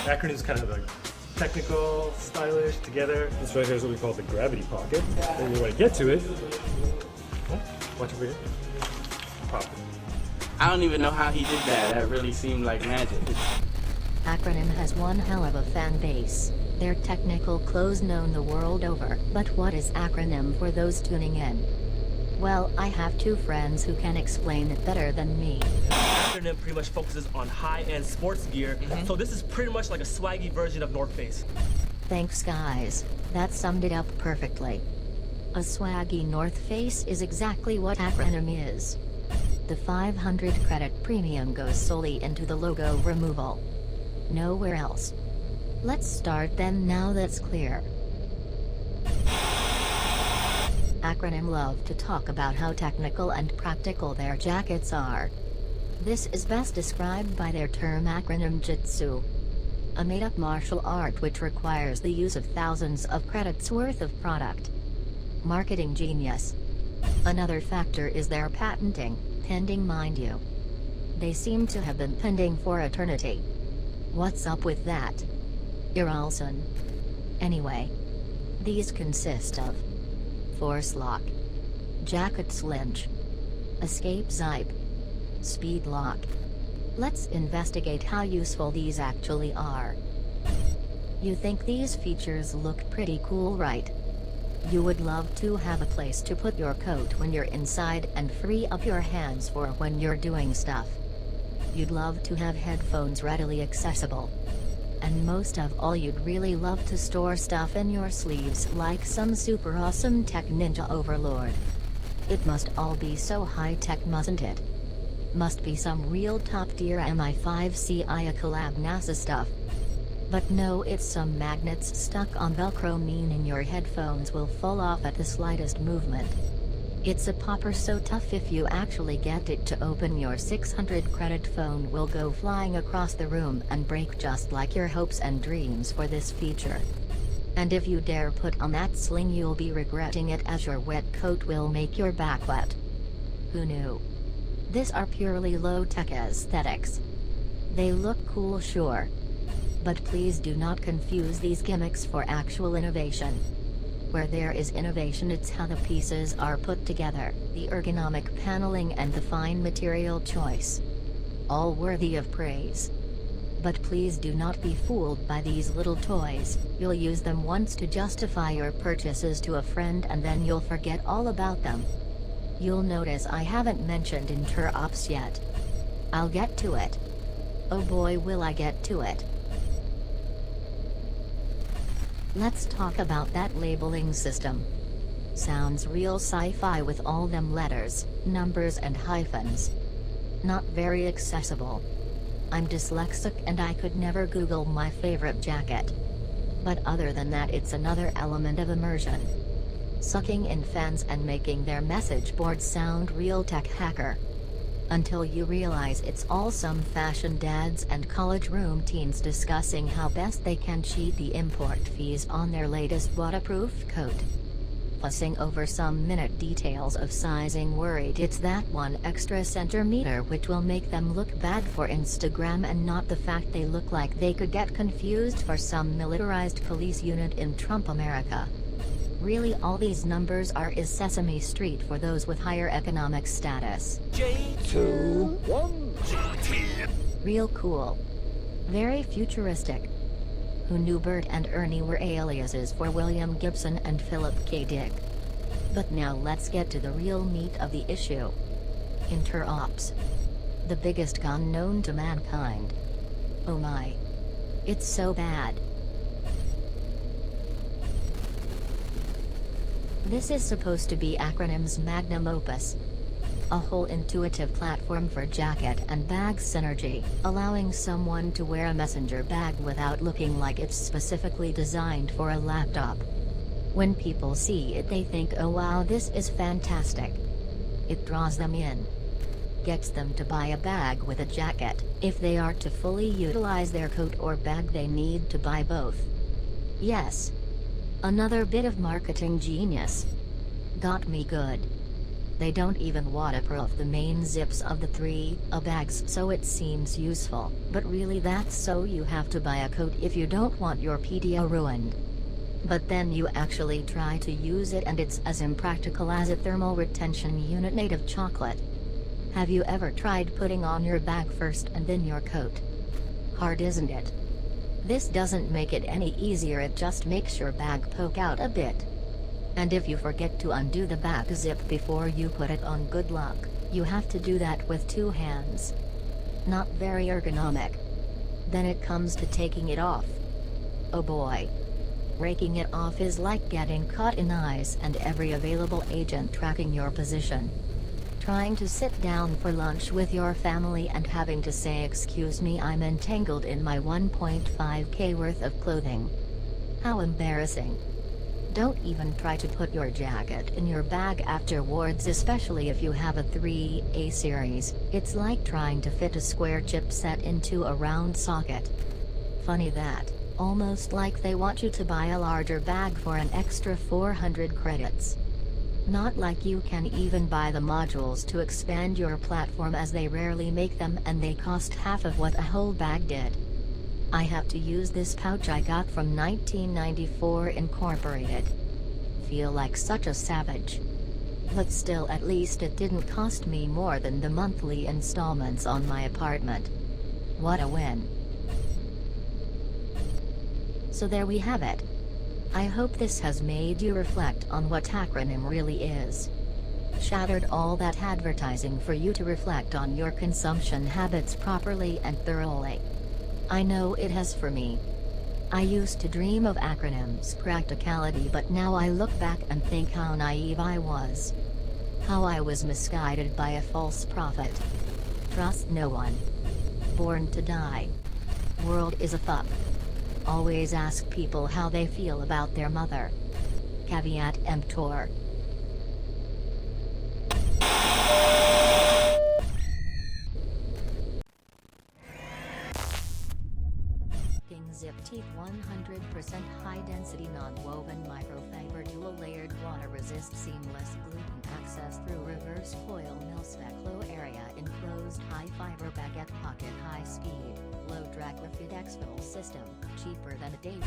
acronyms kind of like technical, stylish, together. This right here is what we call the gravity pocket. And you want to get to it. Oh, watch over here. Pop it. I don't even know how he did that. That really seemed like magic. Acronym has one hell of a fan base. They're technical clothes known the world over. But what is acronym for those tuning in? Well, I have two friends who can explain it better than me. Acronym pretty much focuses on high-end sports gear, so this is pretty much like a swaggy version of North Face. Thanks guys, that summed it up perfectly. A swaggy North Face is exactly what acronym is. The 500 credit premium goes solely into the logo removal. Nowhere else. Let's start then now that's clear. Acronym love to talk about how technical and practical their jackets are. This is best described by their term acronym jitsu. A made-up martial art which requires the use of thousands of credits worth of product. Marketing genius. Another factor is their patenting, pending mind you. They seem to have been pending for eternity. What's up with that? Iralson. Anyway. These consist of force lock, jacket slinch, escape zip, speed lock. Let's investigate how useful these actually are. You think these features look pretty cool, right? You would love to have a place to put your coat when you're inside and free up your hands for when you're doing stuff. You'd love to have headphones readily accessible. And most of all, you'd really love to store stuff in your sleeves like some super awesome tech ninja overlord. It must all be so high-tech, mustn't it? Must be some real top-tier MI5CI collab NASA stuff. But no, it's some magnets stuck on Velcro, meaning your headphones will fall off at the slightest movement. It's a popper so tough if you actually get it to open, your 600 credit phone will go flying across the room and break, just like your hopes and dreams for this feature. And if you dare put on that sling, you'll be regretting it, as your wet coat will make your back wet. Who knew? These are purely low-tech aesthetics. They look cool, sure. But please do not confuse these gimmicks for actual innovation. Where there is innovation, it's how the pieces are put together, the ergonomic paneling and the fine material choice. All worthy of praise. But please do not be fooled by these little toys. You'll use them once to justify your purchases to a friend and then you'll forget all about them. You'll notice I haven't mentioned interops yet. I'll get to it. Oh boy, will I get to it. Let's talk about that labeling system. Sounds real sci-fi with all them letters, numbers and hyphens. Not very accessible. I'm dyslexic and I could never Google my favorite jacket. But other than that, it's another element of immersion. Sucking in fans and making their message boards sound real tech hacker. Until you realize it's all some fashion dads and college room teens discussing how best they can cheat the import fees on their latest waterproof coat. Fussing over some minute details of sizing, worried it's that one extra centimeter which will make them look bad for Instagram, and not the fact they look like they could get confused for some militarized police unit in Trump America. Really, all these numbers are is Sesame Street for those with higher economic status. J2 1 Real cool. Very futuristic. Who knew Bert and Ernie were aliases for William Gibson and Philip K. Dick? But now let's get to the real meat of the issue. Interops. The biggest gun known to mankind. Oh my. It's so bad. This is supposed to be Acronym's magnum opus. A whole intuitive platform for jacket and bag synergy, allowing someone to wear a messenger bag without looking like it's specifically designed for a laptop. When people see it, they think, oh wow, this is fantastic. It draws them in. Gets them to buy a bag with a jacket. If they are to fully utilize their coat or bag, they need to buy both. Yes. Another bit of marketing genius. Got me good. They don't even waterproof the main zips of the 3 bags, so it seems useful, but really that's so you have to buy a coat if you don't want your PDO ruined. But then you actually try to use it and it's as impractical as a thermal retention unit made of chocolate. Have you ever tried putting on your bag first and then your coat? Hard, isn't it? This doesn't make it any easier, it just makes your bag poke out a bit. And if you forget to undo the back zip before you put it on, good luck, you have to do that with 2 hands. Not very ergonomic. Then it comes to taking it off. Oh boy. Breaking it off is like getting caught in eyes and every available agent tracking your position. Trying to sit down for lunch with your family and having to say, "Excuse me, I'm entangled in my 1.5K worth of clothing." How embarrassing. Don't even try to put your jacket in your bag afterwards, especially if you have a 3A series. It's like trying to fit a square chipset into a round socket. Funny that, almost like they want you to buy a larger bag for an extra 400 credits. Not like you can even buy the modules to expand your platform, as they rarely make them and they cost half of what a whole bag did. I have to use this pouch I got from 1994 Incorporated. Feel like such a savage. But still, at least it didn't cost me more than the monthly installments on my apartment. What a win. So there we have it. I hope this has made you reflect on what acronym really is. Shattered all that advertising for you to reflect on your consumption habits properly and thoroughly. I know it has for me. I used to dream of acronyms practicality, but now I look back and think how naive I was. How I was misguided by a false prophet. Trust no one. Born to die. World is a fuck. Always ask people how they feel about their mother. Caveat emptor. Zip Teeth 100% high density non-woven microfiber dual layered water resist seamless gluten access through reverse coil mil spec low area enclosed high fiber baguette pocket high speed, low drag liquid exfil system, cheaper than a day.